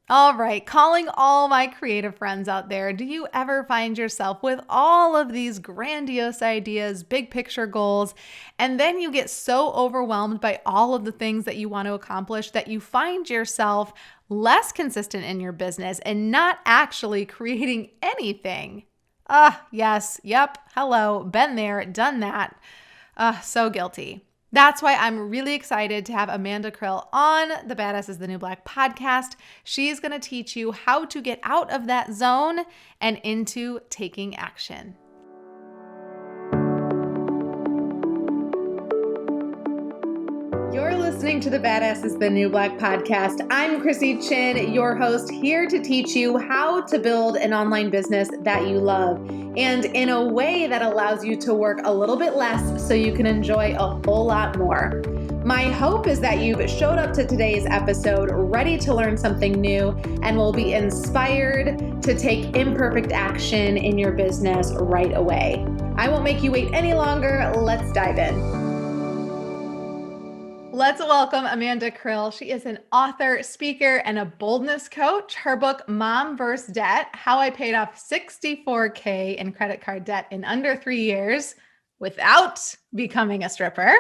All right, calling all my creative friends out there. Do you ever find yourself with all of these grandiose ideas, big picture goals, and then you get so overwhelmed by all of the things that you want to accomplish that you find yourself less consistent in your business and not actually creating anything? Yes, yep, hello, been there, done that. So guilty. That's why I'm really excited to have Amanda Krill on the Badass is the New Black podcast. She's going to teach you how to get out of that zone and into taking action. You're listening to the Badass is the New Black podcast. I'm Chrissy Chin, your host, here to teach you how to build an online business that you love and in a way that allows you to work a little bit less so you can enjoy a whole lot more. My hope is that you've showed up to today's episode ready to learn something new and will be inspired to take imperfect action in your business right away. I won't make you wait any longer. Let's dive in. Let's welcome Amanda Krill. She is an author, speaker, and a boldness coach. Her book, Mom vs. Debt, How I Paid Off $64K in Credit Card Debt in Under 3 Years Without Becoming a Stripper,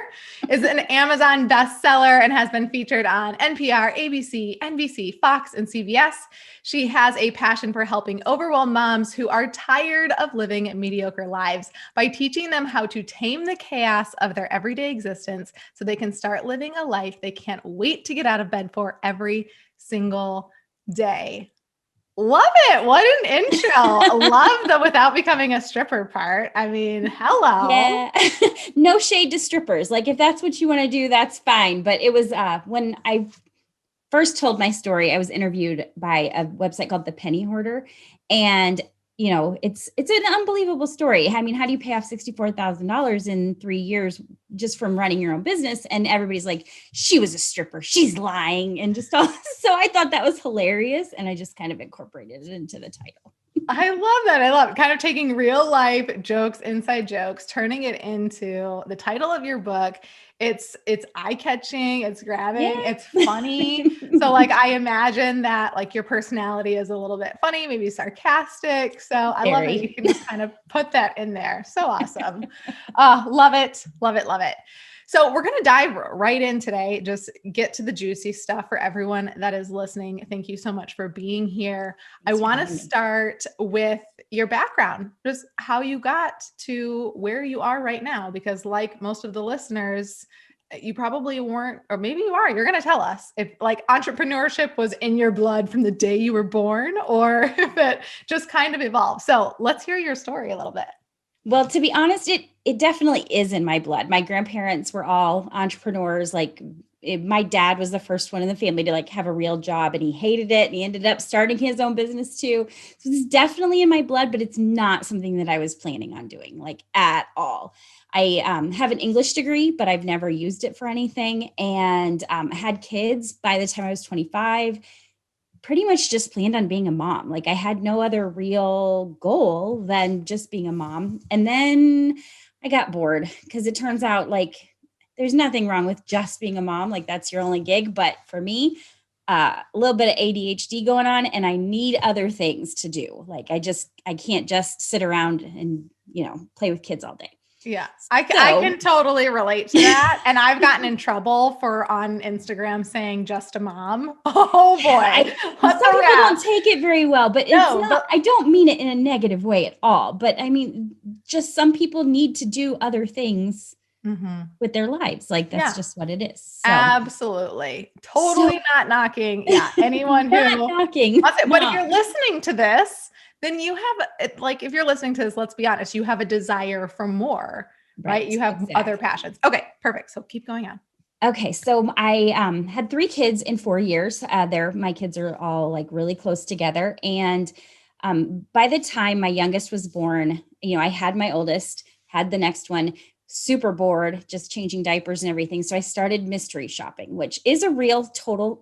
is an Amazon bestseller and has been featured on NPR, ABC, NBC, Fox, and CBS. She has a passion for helping overwhelmed moms who are tired of living mediocre lives by teaching them how to tame the chaos of their everyday existence so they can start living a life they can't wait to get out of bed for every single day. Love it. What an intro. Love the without becoming a stripper part. I mean, hello. Yeah. No shade to strippers. Like if that's what you want to do, that's fine. But it was when I first told my story, I was interviewed by a website called The Penny Hoarder. And it's an unbelievable story. I mean, how do you pay off $64,000 in 3 years just from running your own business? And everybody's like, she was a stripper, she's lying, and just all. So I thought that was hilarious, and I just kind of incorporated it into the title. I love that. I love kind of taking real life jokes, inside jokes, turning it into the title of your book. It's eye-catching, it's grabbing, Yeah. it's funny. So like I imagine that like your personality is a little bit funny, maybe sarcastic. So I love that you can just kind of put that in there. So awesome. Love it. Love it. Love it. So we're going to dive right in today, just get to the juicy stuff for everyone that is listening. Thank you so much for being here. Thanks I for want to having me. start with your background, just how you got to where you are right now, because like most of the listeners, you probably weren't, or maybe you are, you're going to tell us if like entrepreneurship was in your blood from the day you were born or if it just kind of evolved. So let's hear your story a little bit. Well, to be honest, it definitely is in my blood. My grandparents were all entrepreneurs. My dad was the first one in the family to like have a real job, and he hated it, and he ended up starting his own business too. So it's definitely in my blood, but it's not something that I was planning on doing like at all. I have an English degree, but I've never used it for anything, and had kids by the time I was 25. Pretty much just planned on being a mom. Like I had no other real goal than just being a mom. And then I got bored because it turns out like there's nothing wrong with just being a mom. Like that's your only gig. But for me, a little bit of ADHD going on, and I need other things to do. Like I can't just sit around and, play with kids all day. Yeah, I can totally relate to that. And I've gotten in trouble for on Instagram saying just a mom. Oh boy. Some people don't take it very well, but I don't mean it in a negative way at all. But I mean, just some people need to do other things with their lives. Like that's just what it is. So. Absolutely. Totally not knocking. Yeah. Anyone not knocking. But if you're listening to this, then you have like, if you're listening to this, let's be honest, you have a desire for more, right? You have other passions. Okay, perfect. So keep going on. Okay. So I had 3 kids in 4 years. My kids are all like really close together. And by the time my youngest was born, I had my oldest, had the next one, super bored, just changing diapers and everything. So I started mystery shopping, which is a real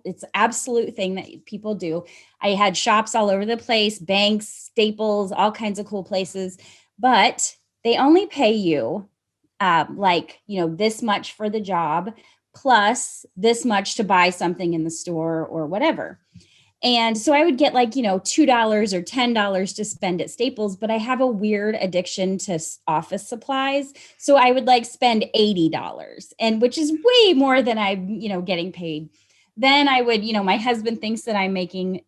it's absolute thing that people do. I had shops all over the place, banks, Staples, all kinds of cool places, but they only pay you this much for the job plus this much to buy something in the store or whatever. And so I would get like, $2 or $10 to spend at Staples, but I have a weird addiction to office supplies. So I would like spend $80, and which is way more than I'm, getting paid. Then I would, my husband thinks that I'm making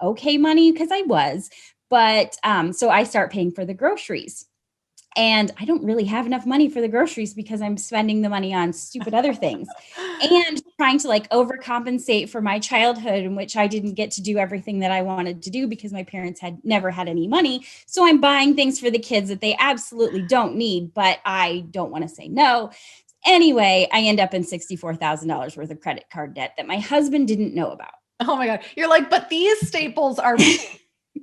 okay money, because I was, but so I start paying for the groceries. And I don't really have enough money for the groceries because I'm spending the money on stupid other things and trying to like overcompensate for my childhood, in which I didn't get to do everything that I wanted to do because my parents had never had any money. So I'm buying things for the kids that they absolutely don't need, but I don't want to say no. Anyway, I end up in $64,000 worth of credit card debt that my husband didn't know about. Oh my God. You're like, but these staples are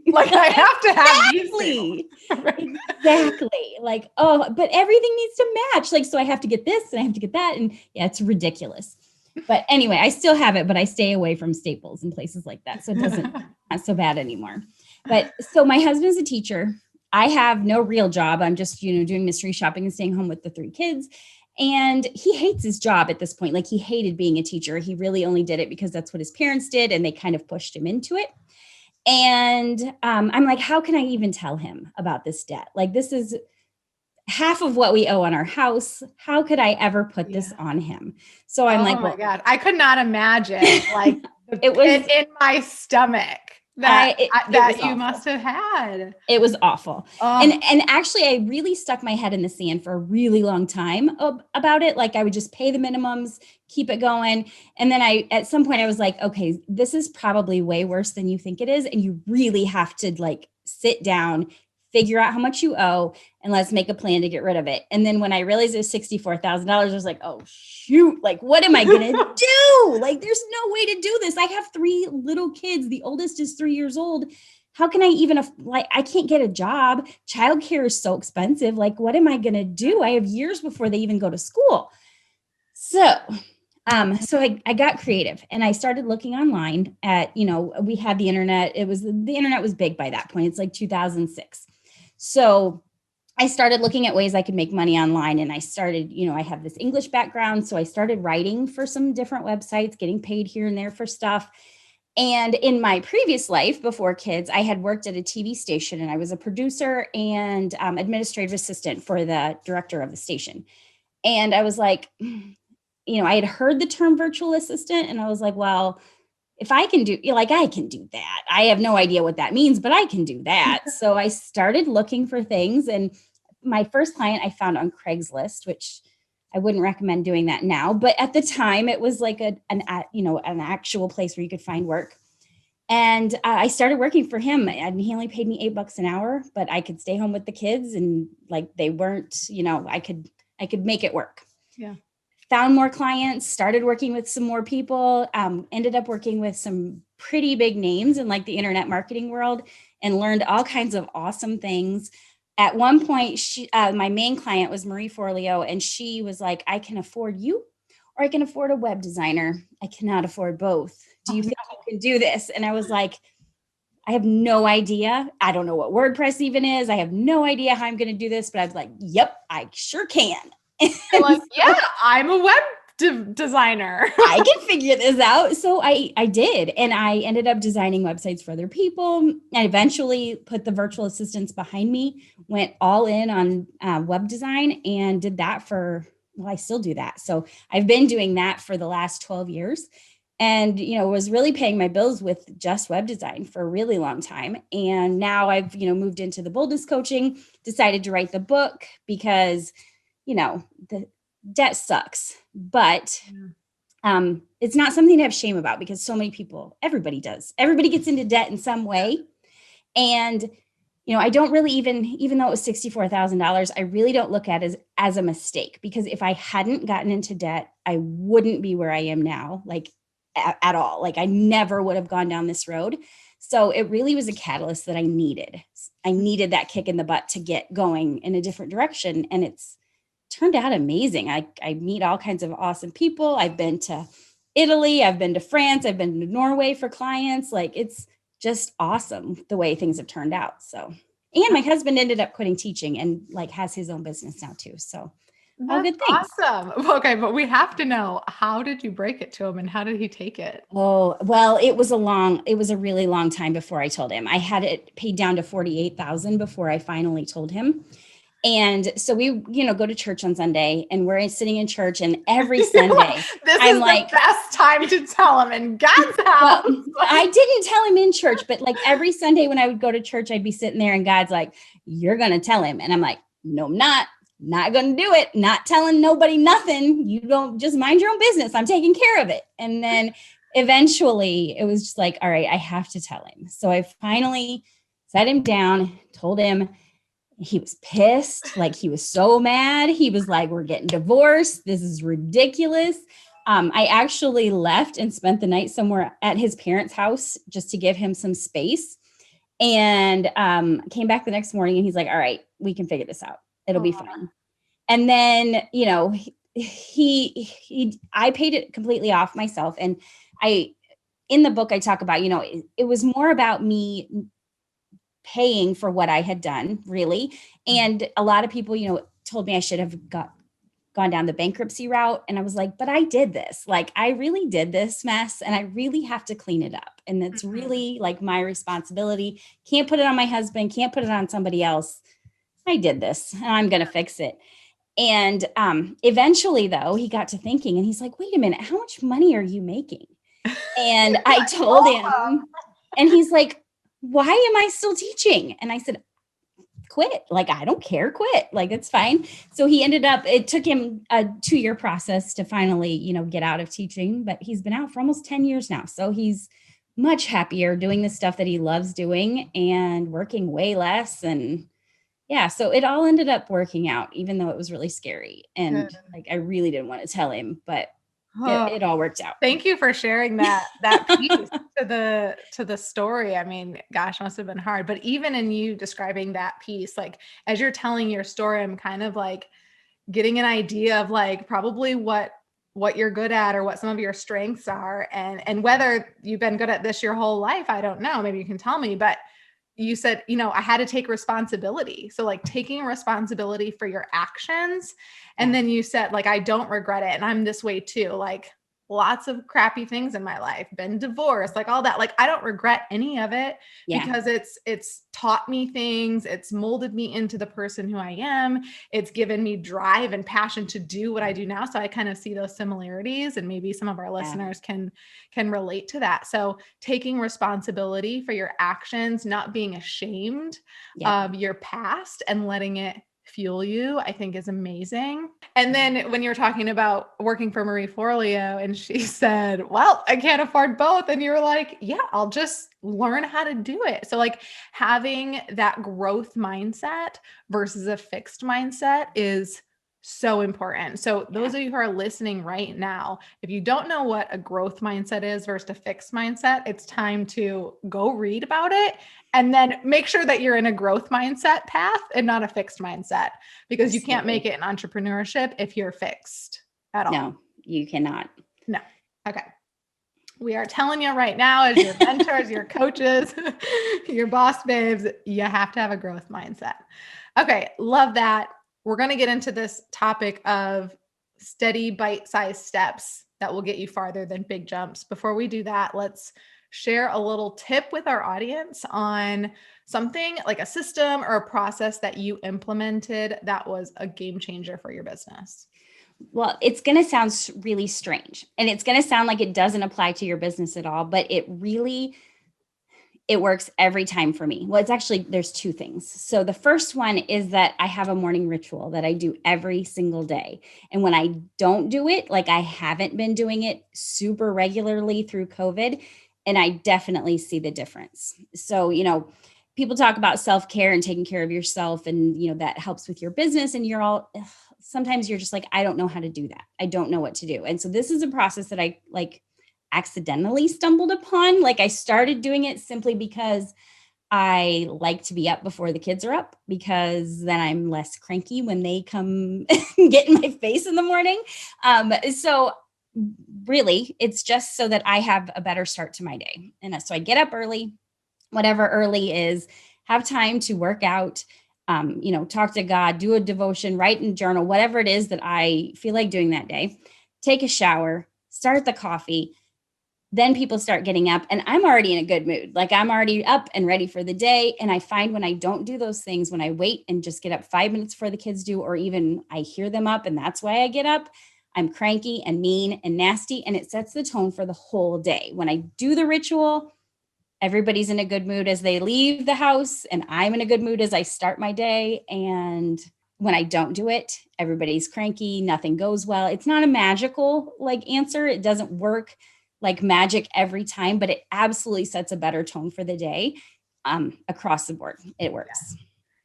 like, I have to have these. Exactly. Like, oh, but everything needs to match. Like, so I have to get this and I have to get that. And yeah, it's ridiculous. But anyway, I still have it, but I stay away from Staples and places like that. So it doesn't, not so bad anymore. But so my husband's a teacher. I have no real job. I'm just, doing mystery shopping and staying home with the 3 kids. And he hates his job at this point. Like, he hated being a teacher. He really only did it because that's what his parents did. And they kind of pushed him into it. And I'm like, how can I even tell him about this debt? Like, this is half of what we owe on our house. How could I ever put this on him? So I'm like, oh my God, I could not imagine like it was in my stomach that you must have had. It was awful. And actually, I really stuck my head in the sand for a really long time about it. Like, I would just pay the minimums, keep it going. And then at some point I was like, okay, this is probably way worse than you think it is. And you really have to like sit down, figure out how much you owe, and let's make a plan to get rid of it. And then when I realized it was $64,000, I was like, oh shoot, like, what am I going to do? Like, there's no way to do this. I have 3 little kids. The oldest is 3 years old. How can I even, I can't get a job. Childcare is so expensive. Like, what am I going to do? I have years before they even go to school. So I got creative and I started looking online at, we had the internet. The internet was big by that point. It's like 2006. So I started looking at ways I could make money online. And I started, I have this English background. So I started writing for some different websites, getting paid here and there for stuff. And in my previous life before kids, I had worked at a TV station and I was a producer and administrative assistant for the director of the station. And I was like, I had heard the term virtual assistant and I was like, well, if I can do, I can do that. I have no idea what that means, but I can do that. So I started looking for things. And my first client I found on Craigslist, which I wouldn't recommend doing that now. But at the time it was like an actual place where you could find work. And I started working for him and he only paid me $8 an hour, but I could stay home with the kids and like, they weren't, I could make it work. Yeah. Found more clients, started working with some more people, ended up working with some pretty big names in like the internet marketing world and learned all kinds of awesome things. At one point, my main client was Marie Forleo, and she was like, I can afford you or I can afford a web designer. I cannot afford both. Do you think you can do this? And I was like, I have no idea. I don't know what WordPress even is. I have no idea how I'm going to do this, but I was like, yep, I sure can. Like, yeah, I'm a web designer. I can figure this out. So I did. And I ended up designing websites for other people and eventually put the virtual assistants behind me, went all in on web design and did that I still do that. So I've been doing that for the last 12 years and, was really paying my bills with just web design for a really long time. And now I've, moved into the boldness coaching, decided to write the book because the debt sucks, but it's not something to have shame about because so many people, everybody gets into debt in some way. And, I don't really even though it was $64,000, I really don't look at it as a mistake because if I hadn't gotten into debt, I wouldn't be where I am now, like at all. Like I never would have gone down this road. So it really was a catalyst that I needed. I needed that kick in the butt to get going in a different direction. And it's turned out amazing. I meet all kinds of awesome people. I've been to Italy. I've been to France. I've been to Norway for clients. Like it's just awesome the way things have turned out. So, and my husband ended up quitting teaching and like has his own business now too. So All That's good things. awesome. Okay, but we have to know, how did you break it to him and how did he take it? Oh, well, it was a really long time before I told him. I had it paid down to 48,000 before I finally told him. And so we, go to church on Sunday and we're sitting in church and every Sunday This I'm is the like, best time to tell him in God's well, house. I didn't tell him in church, but like every Sunday when I would go to church, I'd be sitting there and God's like, you're going to tell him. And I'm like, no, I'm not going to do it. Not telling nobody nothing. You don't, just mind your own business. I'm taking care of it. And then eventually it was just like, all right, I have to tell him. So I finally sat him down, told him. He was pissed. Like, he was so mad. He was like, we're getting divorced. This is ridiculous. I actually left and spent the night somewhere at his parents' house just to give him some space, and came back the next morning and he's like, all right, we can figure this out. It'll be fine. And then, I paid it completely off myself. And in the book, I talk about, it was more about me paying for what I had done, really. And a lot of people, told me I should have gone down the bankruptcy route. And I was like, but I did this. Like, I really did this mess and I really have to clean it up. And it's really like my responsibility. Can't put it on my husband, can't put it on somebody else. I did this and I'm going to fix it. And eventually, though, he got to thinking and he's like, wait a minute, how much money are you making? And I told him, and he's like, why am I still teaching? And I said, quit. Like, I don't care, quit. Like, it's fine. So he it took him a 2-year process to finally, get out of teaching, but he's been out for almost 10 years now. So he's much happier doing the stuff that he loves doing and working way less. And yeah, so it all ended up working out, even though it was really scary. And like, I really didn't want to tell him, but it all worked out. Thank you for sharing that piece to the story. I mean, gosh, must have been hard. But even in you describing that piece, like as you're telling your story, I'm kind of like getting an idea of like probably what you're good at or what some of your strengths are, and whether you've been good at this your whole life, I don't know. Maybe you can tell me, but you said, I had to take responsibility. So like taking responsibility for your actions. And then you said, like, I don't regret it. And I'm this way too. Like, lots of crappy things in my life, been divorced, like all that. Like, I don't regret any of it because it's taught me things. It's molded me into the person who I am. It's given me drive and passion to do what I do now. So I kind of see those similarities, and maybe some of our listeners can relate to that. So taking responsibility for your actions, not being ashamed of your past and letting it fuel you, I think is amazing. And then when you were talking about working for Marie Forleo and she said, well, I can't afford both. And you were like, yeah, I'll just learn how to do it. So like having that growth mindset versus a fixed mindset is so important. So those of you who are listening right now, if you don't know what a growth mindset is versus a fixed mindset, it's time to go read about it and then make sure that you're in a growth mindset path and not a fixed mindset, because you can't make it in entrepreneurship if you're fixed at all. No, you cannot. No. Okay. We are telling you right now, as your mentors, your coaches, your boss babes, you have to have a growth mindset. Okay. Love that. We're going to get into this topic of steady bite-sized steps that will get you farther than big jumps. Before we do that, let's share a little tip with our audience on something like a system or a process that you implemented that was a game changer for your business. Well, it's going to sound really strange, and it's going to sound like it doesn't apply to your business at all, but it works every time for me. Well, there's 2 things. So the first one is that I have a morning ritual that I do every single day. And when I don't do it, like I haven't been doing it super regularly through COVID, and I definitely see the difference. So, people talk about self-care and taking care of yourself, and, that helps with your business, and sometimes you're just like, I don't know how to do that. I don't know what to do. And so this is a process that I accidentally stumbled upon. Like, I started doing it simply because I like to be up before the kids are up, because then I'm less cranky when they come get in my face in the morning. So really, it's just so that I have a better start to my day. And so I get up early, whatever early is, have time to work out, talk to God, do a devotion, write in journal, whatever it is that I feel like doing that day, take a shower, start the coffee. Then people start getting up and I'm already in a good mood. Like I'm already up and ready for the day. And I find when I don't do those things, when I wait and just get up 5 minutes before the kids do, or even I hear them up and that's why I get up, I'm cranky and mean and nasty. And it sets the tone for the whole day. When I do the ritual, everybody's in a good mood as they leave the house. And I'm in a good mood as I start my day. And when I don't do it, everybody's cranky. Nothing goes well. It's not a magical answer. It doesn't work like magic every time, but it absolutely sets a better tone for the day across the board. It works.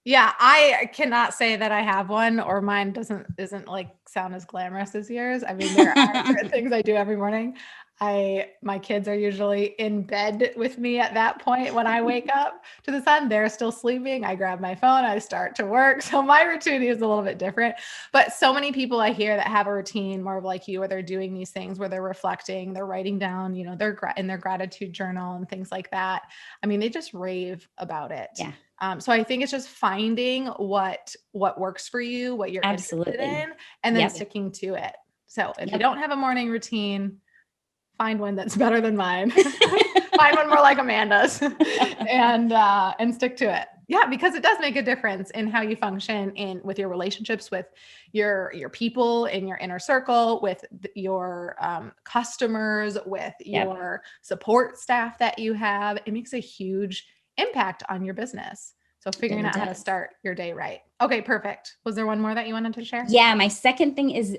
Yeah, I cannot say that I have one, or mine isn't sound as glamorous as yours. I mean, there are certain things I do every morning. My kids are usually in bed with me at that point. When I wake up to the sun, they're still sleeping. I grab my phone, I start to work. So my routine is a little bit different, but so many people I hear that have a routine more of like you, where they're doing these things where they're reflecting, they're writing down, their in their gratitude journal and things like that. I mean, they just rave about it. Yeah. So I think it's just finding what works for you, what you're interested in, and then sticking to it. So if you don't have a morning routine, find one that's better than mine. Find one more like Amanda's and stick to it. Yeah, because it does make a difference in how you function with your relationships with your people in your inner circle, with your customers, with your support staff that you have. It makes a huge impact on your business. So figuring out how to start your day right. Okay, perfect. Was there one more that you wanted to share? Yeah, my second thing is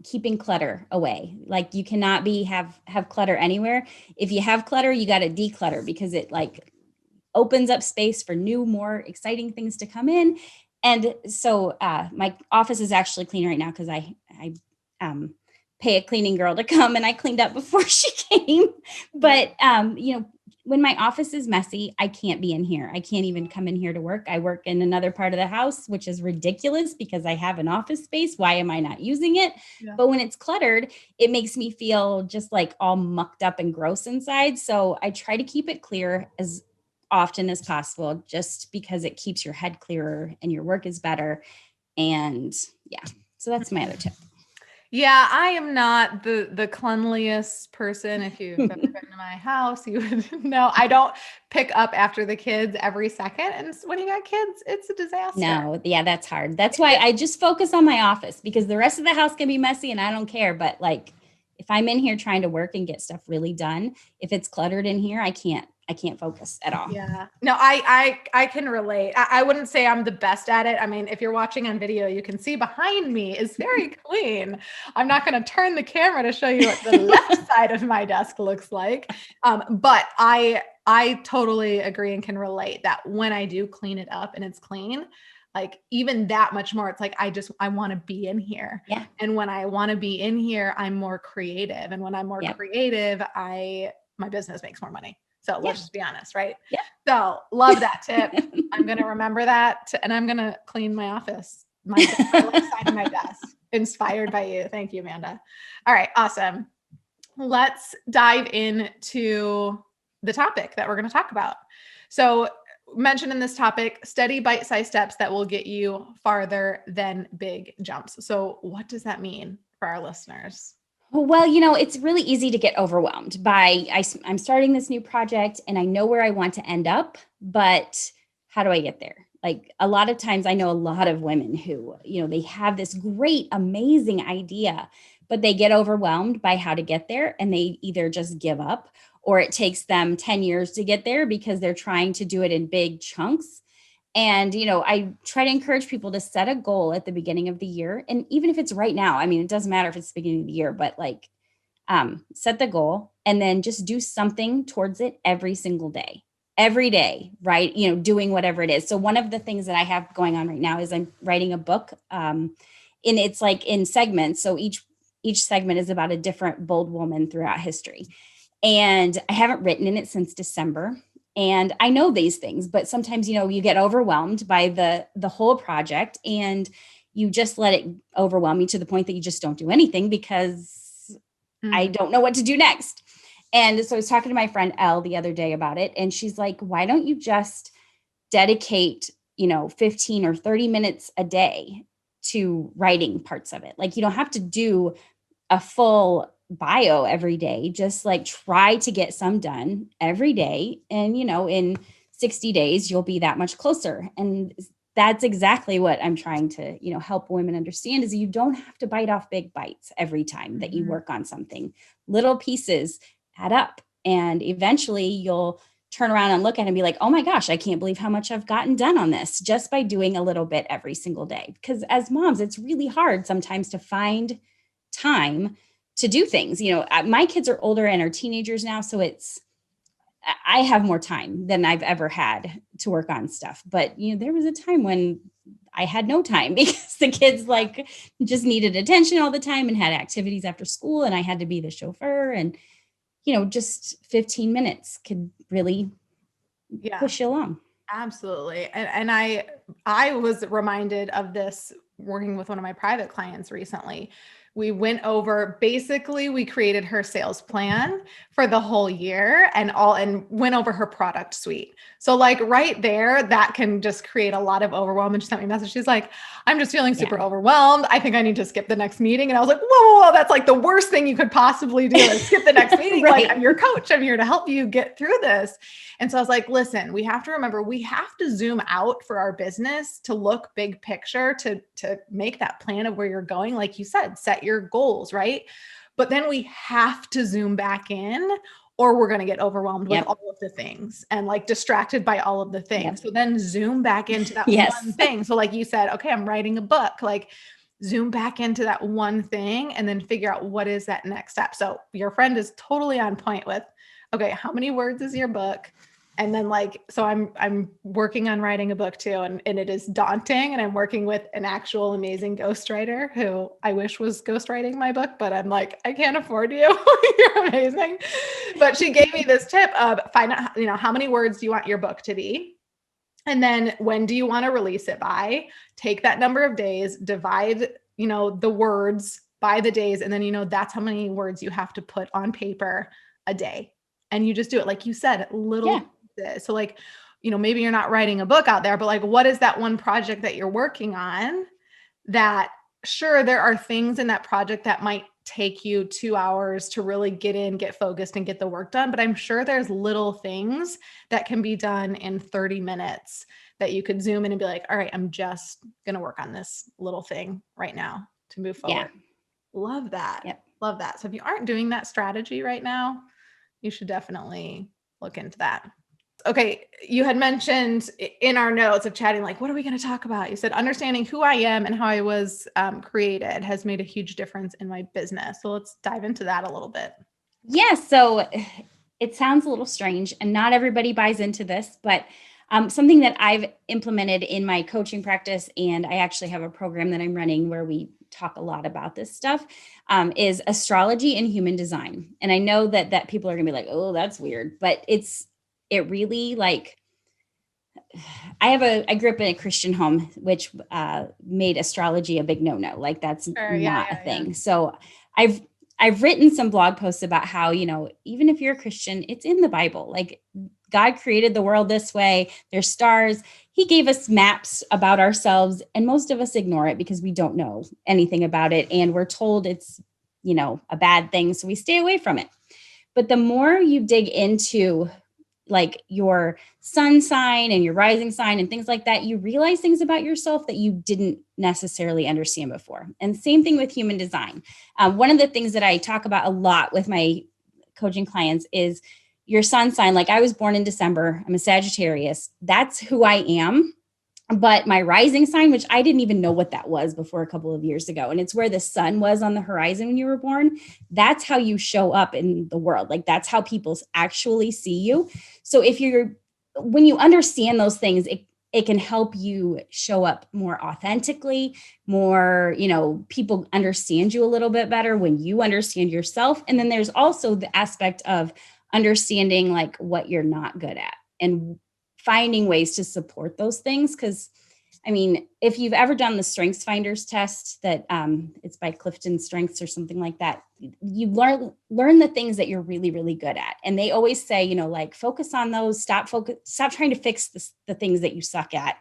keeping clutter away. Like you cannot have clutter anywhere. If you have clutter, you got to declutter, because it opens up space for new, more exciting things to come in. And so my office is actually clean right now because I pay a cleaning girl to come, and I cleaned up before she came. But when my office is messy, I can't be in here. I can't even come in here to work. I work in another part of the house, which is ridiculous because I have an office space. Why am I not using it? Yeah. But when it's cluttered, it makes me feel just like all mucked up and gross inside. So I try to keep it clear as often as possible, just because it keeps your head clearer and your work is better. And yeah, so that's my other tip. Yeah, I am not the cleanliest person. If you've ever been to my house, you would know I don't pick up after the kids every second. And when you got kids, it's a disaster. No, yeah, that's hard. That's why I just focus on my office, because the rest of the house can be messy and I don't care. But if I'm in here trying to work and get stuff really done, if it's cluttered in here, I can't focus at all. Yeah, no, I can relate. I wouldn't say I'm the best at it. I mean, if you're watching on video, you can see behind me is very clean. I'm not going to turn the camera to show you what the left side of my desk looks like. But I totally agree and can relate that when I do clean it up and it's clean, even that much more, it's like, I want to be in here. Yeah. And when I want to be in here, I'm more creative. And when I'm more creative, my business makes more money. So let's just be honest, right? Yeah. So love that tip. I'm going to remember that, and I'm going to clean my office, my left side of my desk, inspired by you. Thank you, Amanda. All right. Awesome. Let's dive into the topic that we're going to talk about. So mentioned in this topic, steady bite-sized steps that will get you farther than big jumps. So what does that mean for our listeners? Well, it's really easy to get overwhelmed I'm starting this new project and I know where I want to end up, but how do I get there? A lot of times I know a lot of women who, they have this great, amazing idea, but they get overwhelmed by how to get there, and they either just give up, or it takes them 10 years to get there because they're trying to do it in big chunks. And, I try to encourage people to set a goal at the beginning of the year. And even if it's right now, I mean, it doesn't matter if it's the beginning of the year, but set the goal and then just do something towards it every single day, right? Doing whatever it is. So one of the things that I have going on right now is I'm writing a book, and it's in segments. So each segment is about a different bold woman throughout history. And I haven't written in it since December. And I know these things, but sometimes, you get overwhelmed by the whole project, and you just let it overwhelm you to the point that you just don't do anything because I don't know what to do next. And so I was talking to my friend Elle the other day about it, and she's like, why don't you just dedicate 15 or 30 minutes a day to writing parts of it. Like, you don't have to do a full bio every day. Just like try to get some done every day. And, in 60 days, you'll be that much closer. And that's exactly what I'm trying to, help women understand, is you don't have to bite off big bites every time that you work on something. Little pieces add up, and eventually you'll turn around and look at it and be like, oh my gosh, I can't believe how much I've gotten done on this just by doing a little bit every single day. Because as moms, it's really hard sometimes to find time to do things. My kids are older and are teenagers now, so I have more time than I've ever had to work on stuff. But, there was a time when I had no time because the kids just needed attention all the time and had activities after school, and I had to be the chauffeur, and, just 15 minutes could really push you along. Absolutely. And I was reminded of this working with one of my private clients recently. We went over, basically we created her sales plan for the whole year and went over her product suite. So right there, that can just create a lot of overwhelm. And she sent me a message. She's like, I'm just feeling super overwhelmed. I think I need to skip the next meeting. And I was like, whoa, that's the worst thing you could possibly do is skip the next meeting. Right. I'm your coach. I'm here to help you get through this. And so I was like, listen, we have to remember, we have to zoom out for our business to look big picture, to make that plan of where you're going. Like you said, set your goals, right? But then we have to zoom back in, or we're going to get overwhelmed with all of the things and distracted by all of the things. So then zoom back into that one thing. So like you said, okay, I'm writing a book, zoom back into that one thing and then figure out what is that next step. So your friend is totally on point with, okay, how many words is your book? And then so I'm working on writing a book too. And it is daunting. And I'm working with an actual amazing ghostwriter who I wish was ghostwriting my book, but I'm like, I can't afford you. You're amazing. But she gave me this tip of find out, how many words do you want your book to be? And then when do you want to release it by? Take that number of days, divide, the words by the days. And then, that's how many words you have to put on paper a day. And you just do it, like you said, little pieces. So maybe you're not writing a book out there, but what is that one project that you're working on that, sure, there are things in that project that might take you 2 hours to really get focused and get the work done. But I'm sure there's little things that can be done in 30 minutes that you could zoom in and be like, all right, I'm just going to work on this little thing right now to move forward. Love that. Love that. So if you aren't doing that strategy right now, you should definitely look into that. Okay. You had mentioned in our notes of chatting, what are we going to talk about? You said understanding who I am and how I was created has made a huge difference in my business. So let's dive into that a little bit. Yeah. So it sounds a little strange and not everybody buys into this, but something that I've implemented in my coaching practice, and I actually have a program that I'm running where we talk a lot about this stuff, is astrology and human design. And I know that people are gonna be like, oh, that's weird, but it really I grew up in a Christian home, which made astrology a big no-no. That's not a thing. So I've written some blog posts about how, even if you're a Christian, it's in the Bible. God created the world this way. There's stars. He gave us maps about ourselves, and most of us ignore it because we don't know anything about it. And we're told it's, a bad thing. So we stay away from it. But the more you dig into your sun sign and your rising sign and things like that, you realize things about yourself that you didn't necessarily understand before. And same thing with human design. One of the things that I talk about a lot with my coaching clients is your sun sign. I was born in December. I'm a Sagittarius. That's who I am. But my rising sign, which I didn't even know what that was before a couple of years ago, and it's where the sun was on the horizon when you were born. That's how you show up in the world. That's how people actually see you. So when you understand those things, it can help you show up more authentically, more, people understand you a little bit better when you understand yourself. And then there's also the aspect of understanding what you're not good at and finding ways to support those things. Because if you've ever done the Strengths Finders test, that it's by Clifton Strengths or something like that, you learn the things that you're really, really good at. And they always say, focus on those, stop trying to fix the things that you suck at.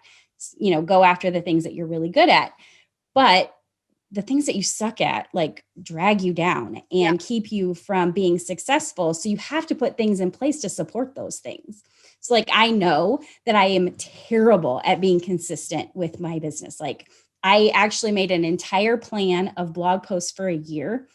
go after the things that you're really good at. But the things that you suck at, like, drag you down and keep you from being successful. So you have to put things in place to support those things. So like, I know that I am terrible at being consistent with my business. Like, I actually made an entire plan of blog posts for a year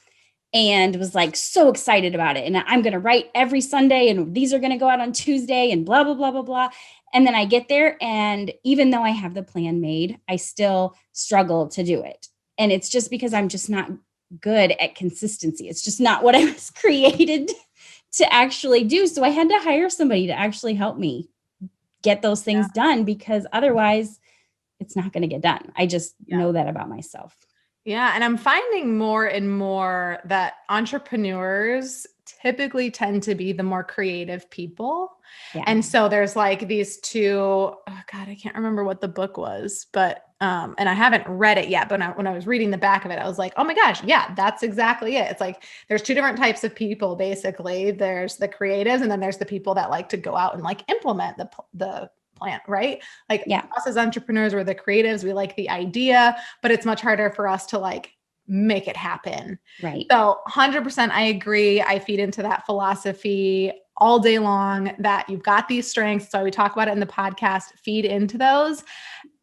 and was like so excited about it. And I'm going to write every Sunday and these are going to go out on Tuesday and blah, blah, blah, blah, blah. And then I get there. And even though I have the plan made, I still struggle to do it. And it's just because I'm just not good at consistency. It's just not what I was created to actually do. So I had to hire somebody to actually help me get those things done, because otherwise it's not going to get done. I just know that about myself. Yeah. And I'm finding more and more that entrepreneurs typically tend to be the more creative people. Yeah. And so there's like these two, oh God, I can't remember what the book was, but, and I haven't read it yet, but when I was reading the back of it, I was like, oh my gosh, yeah, that's exactly it. It's like, there's two different types of people, basically. There's the creatives, and then there's the people that like to go out and like implement the plan, right? Like us as entrepreneurs, we're the creatives. We like the idea, but it's much harder for us to like make it happen. Right. So 100% I agree. I feed into that philosophy all day long, that you've got these strengths. So we talk about it in the podcast, feed into those.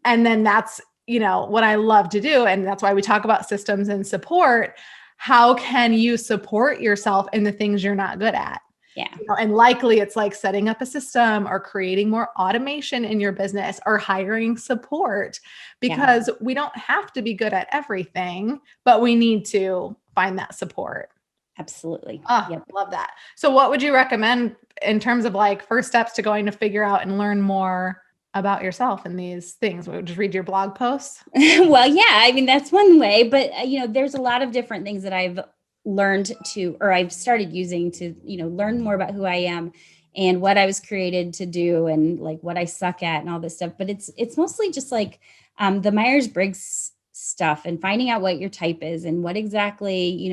And then that's, what I love to do. And that's why we talk about systems and support. How can you support yourself in the things you're not good at? Yeah. And likely it's like setting up a system or creating more automation in your business or hiring support, because we don't have to be good at everything, but we need to find that support. Absolutely. Love that. So what would you recommend in terms of like first steps to going to figure out and learn more about yourself in these things? Would just read your blog posts? Well, yeah, I mean, that's one way, but there's a lot of different things that I've learned to, or I've started using to, learn more about who I am and what I was created to do and like what I suck at and all this stuff. But it's mostly just like the Myers-Briggs stuff and finding out what your type is and what exactly,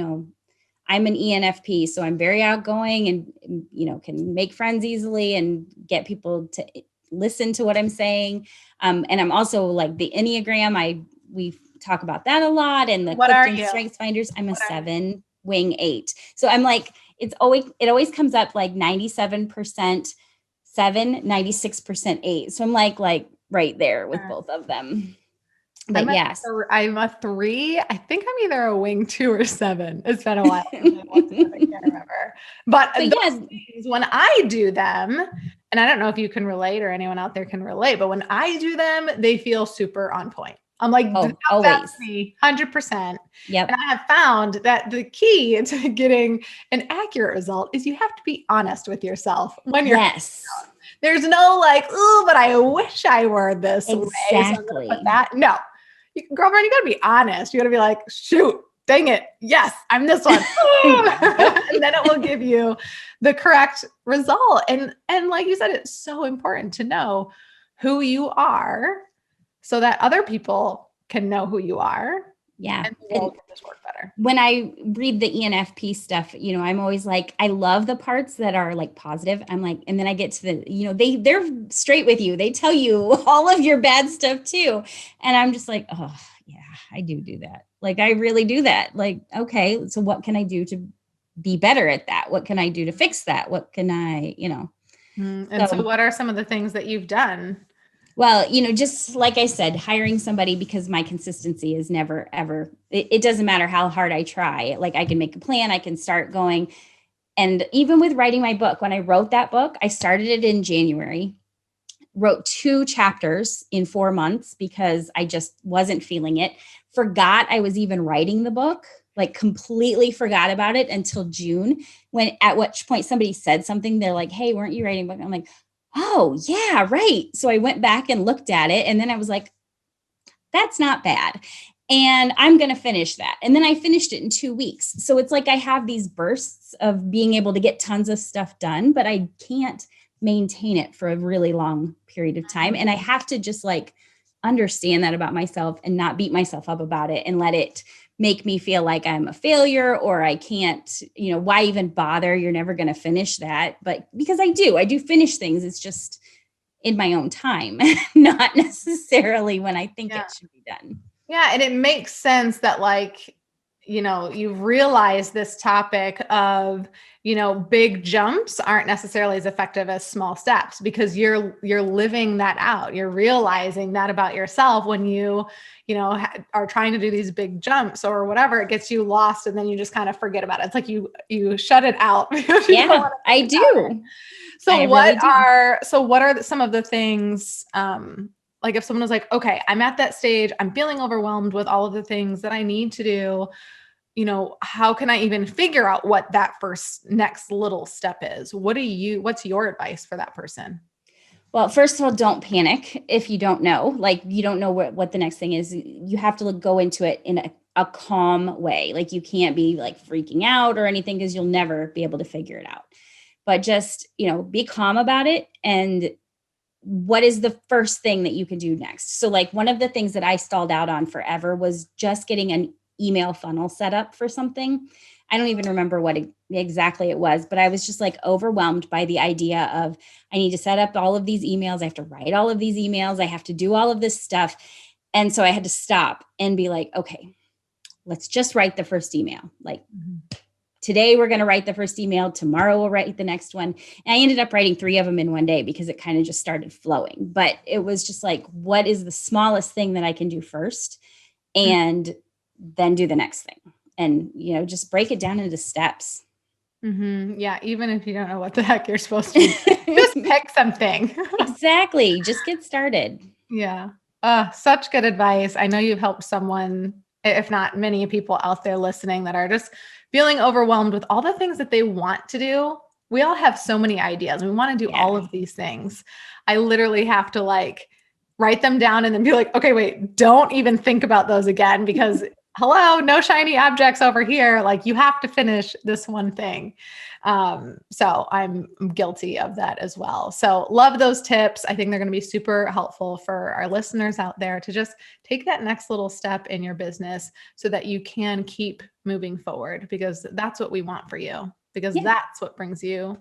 I'm an ENFP, so I'm very outgoing and, can make friends easily and get people to listen to what I'm saying. And I'm also like the Enneagram. We talk about that a lot. And the Clifton Strengths Finders, I'm a 7 wing 8. So I'm like, it always comes up like 97% 7, 96% 8. So I'm like right there with both of them. But I'm a 3. I think I'm either a wing 2 or 7. It's been a while. I can't remember. But things, when I do them, and I don't know if you can relate or anyone out there can relate, but when I do them, they feel super on point. I'm like, that's me, 100%. Yep. And I have found that the key to getting an accurate result is you have to be honest with yourself when you're There's no like, oh, but I wish I were this way. So I'm gonna put that. No, girlfriend, you got to be honest. You got to be like, shoot, dang it. Yes, I'm this one. And then it will give you the correct result. And like you said, it's so important to know who you are so that other people can know who you are. Yeah. And will just work better. When I read the ENFP stuff, I'm always like, I love the parts that are like positive. I'm like, and then I get to the, they're straight with you. They tell you all of your bad stuff too. And I'm just like, oh yeah, I do that. Like, I really do that. Like, okay, so what can I do to be better at that? What can I do to fix that? What can I, And so what are some of the things that you've done? Well, just like I said, hiring somebody, because my consistency is never, ever, it doesn't matter how hard I try. Like, I can make a plan, I can start going. And even with writing my book, when I wrote that book, I started it in January, wrote 2 chapters in 4 months because I just wasn't feeling it. Forgot I was even writing the book, like completely forgot about it until June, at which point somebody said something. They're like, hey, weren't you writing a book? I'm like, oh yeah, right. So I went back and looked at it, and then I was like, that's not bad. And I'm going to finish that. And then I finished it in 2 weeks. So it's like I have these bursts of being able to get tons of stuff done, but I can't maintain it for a really long period of time. And I have to just like understand that about myself and not beat myself up about it and let it make me feel like I'm a failure or I can't, why even bother? You're never going to finish that. But because I do finish things. It's just, in my own time, not necessarily when I think Yeah. it should be done. Yeah. And it makes sense that like, you've realized this topic of, big jumps aren't necessarily as effective as small steps because you're living that out. You're realizing that about yourself when you are trying to do these big jumps or whatever. It gets you lost and then you just kind of forget about it. It's like you shut it out. Yeah, I do. So I really do. what are some of the things, like if someone was like, okay, I'm at that stage, I'm feeling overwhelmed with all of the things that I need to do, how can I even figure out what that first next little step is? What's your advice for that person? Well, first of all, don't panic if you don't know. Like you don't know what the next thing is. You have to go into it in a calm way. Like you can't be like freaking out or anything because you'll never be able to figure it out. But just, be calm about it. And what is the first thing that you can do next? So like one of the things that I stalled out on forever was just getting an email funnel set up for something. I don't even remember what exactly it was, but I was just like overwhelmed by the idea of I need to set up all of these emails. I have to write all of these emails. I have to do all of this stuff. And so I had to stop and be like, okay, let's just write the first email. Like today we're going to write the first email. Tomorrow we'll write the next one. And I ended up writing 3 of them in one day because it kind of just started flowing. But it was just like, what is the smallest thing that I can do first? And then do the next thing. And, just break it down into steps. Mm-hmm. Yeah. Even if you don't know what the heck you're supposed to do, just pick something. Exactly. Just get started. Yeah. Such good advice. I know you've helped someone, if not many people out there listening that are just feeling overwhelmed with all the things that they want to do. We all have so many ideas. We want to do all of these things. I literally have to like write them down and then be like, okay, wait, don't even think about those again because hello, no shiny objects over here. Like you have to finish this one thing. So I'm guilty of that as well. So love those tips. I think they're going to be super helpful for our listeners out there to just take that next little step in your business so that you can keep moving forward because that's what we want for you because that's what brings you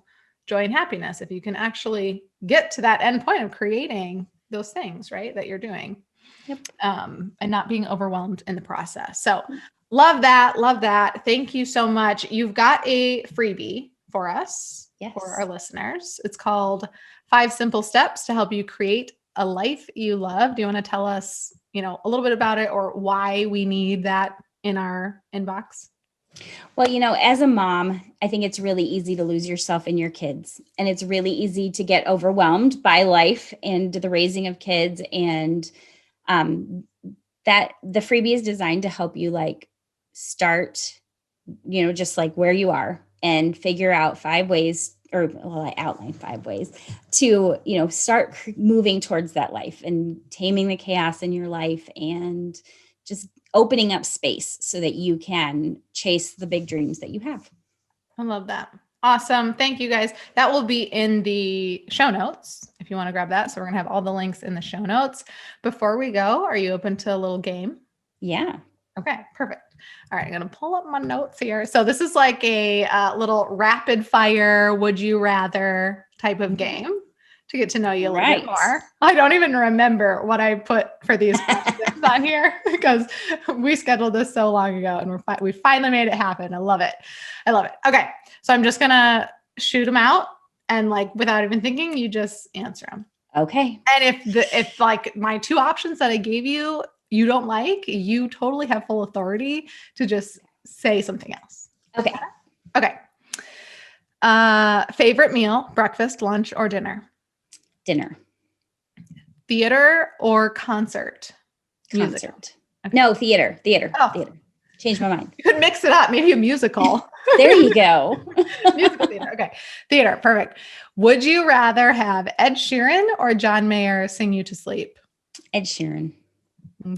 joy and happiness. If you can actually get to that end point of creating those things, right, that you're doing. Yep. And not being overwhelmed in the process. So love that. Love that. Thank you so much. You've got a freebie for us, for our listeners. It's called 5 Simple Steps to Help You Create a Life You Love. Do you want to tell us, a little bit about it or why we need that in our inbox? Well, as a mom, I think it's really easy to lose yourself in your kids. And it's really easy to get overwhelmed by life and the raising of kids. And that the freebie is designed to help you like start, just like where you are and figure out 5 ways I outlined 5 ways to, start moving towards that life and taming the chaos in your life and just opening up space so that you can chase the big dreams that you have. I love that. Awesome. Thank you guys. That will be in the show notes if you want to grab that. So we're going to have all the links in the show notes. Before we go, are you open to a little game? Yeah. Okay, perfect. All right, I'm going to pull up my notes here. So this is like a little rapid fire, would you rather type of game to get to know you a little bit more. I don't even remember what I put for these questions on here because we scheduled this so long ago and we finally made it happen. I love it. I love it. Okay. So I'm just going to shoot them out and like, without even thinking, you just answer them. Okay. And if like my 2 options that I gave you, you don't like, you totally have full authority to just say something else. Okay. Okay. Favorite meal, breakfast, lunch, or dinner? Dinner. Theater or concert? Concert. Okay. No, theater. Oh. Theater. Changed my mind. You could mix it up. Maybe a musical. There you go. Musical theater. Okay. Theater. Perfect. Would you rather have Ed Sheeran or John Mayer sing you to sleep? Ed Sheeran.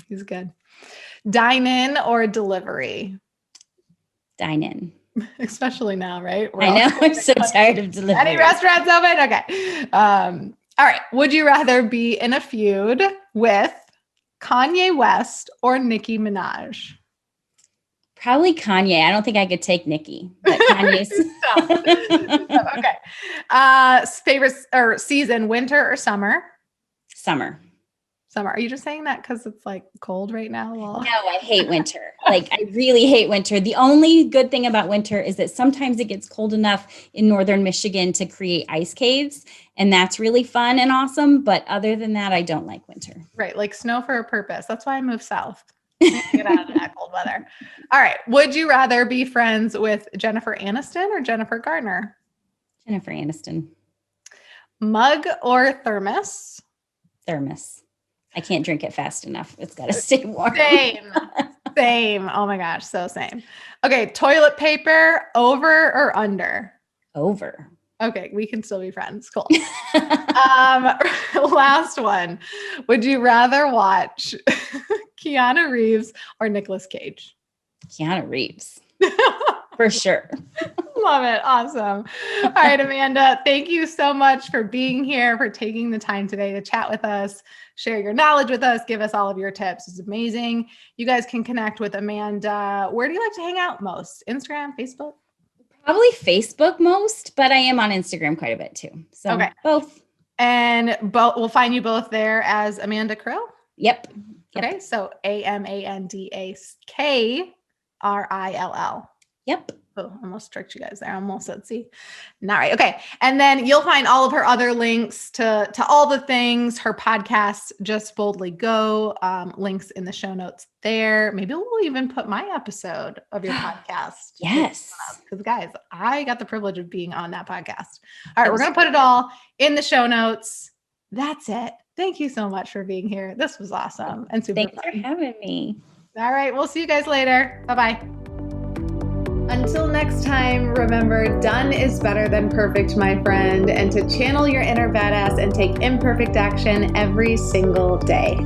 He's good. Dine in or delivery? Dine in. Especially now, right? I know. I'm so tired of delivery. Any restaurants open? Okay. All right. Would you rather be in a feud with Kanye West or Nicki Minaj? Probably Kanye. I don't think I could take Nicki, but Kanye's. Okay. Favorite or season, winter or summer? Summer. Summer. Are you just saying that because it's like cold right now? Well, No, I hate winter. Like, I really hate winter. The only good thing about winter is that sometimes it gets cold enough in northern Michigan to create ice caves. And that's really fun and awesome. But other than that, I don't like winter. right. Like snow for a purpose. That's why I moved south. Get out of that cold weather. All right. Would you rather be friends with Jennifer Aniston or Jennifer Garner? Jennifer Aniston. Mug or thermos? Thermos. I can't drink it fast enough. It's got to stay warm. Same. Oh my gosh. So same. Okay. Toilet paper, over or under? Over. Okay. We can still be friends. Cool. Last one. Would you rather watch Keanu Reeves or Nicolas Cage? Keanu Reeves. For sure. Love it. Awesome. All right, Amanda, thank you so much for being here, for taking the time today to chat with us, share your knowledge with us, give us all of your tips. It's amazing. You guys can connect with Amanda. Where do you like to hang out most? Instagram, Facebook? Probably Facebook most, but I am on Instagram quite a bit too. So okay. Both. And we'll find you both there as Amanda Krill? Yep. Okay, so AmandaKrill. Yep. Oh, almost tricked you guys there. Almost said C. All right. Okay. And then you'll find all of her other links to all the things, her podcast, Just Boldly Go, links in the show notes there. Maybe we'll even put my episode of your podcast. Yes. Because guys, I got the privilege of being on that podcast. All right. We're going to put it all in the show notes. That's it. Thank you so much for being here. This was awesome and super Thanks fun. for having me. All right. We'll see you guys later. Bye-bye. Until next time, remember, done is better than perfect, my friend, and to channel your inner badass and take imperfect action every single day.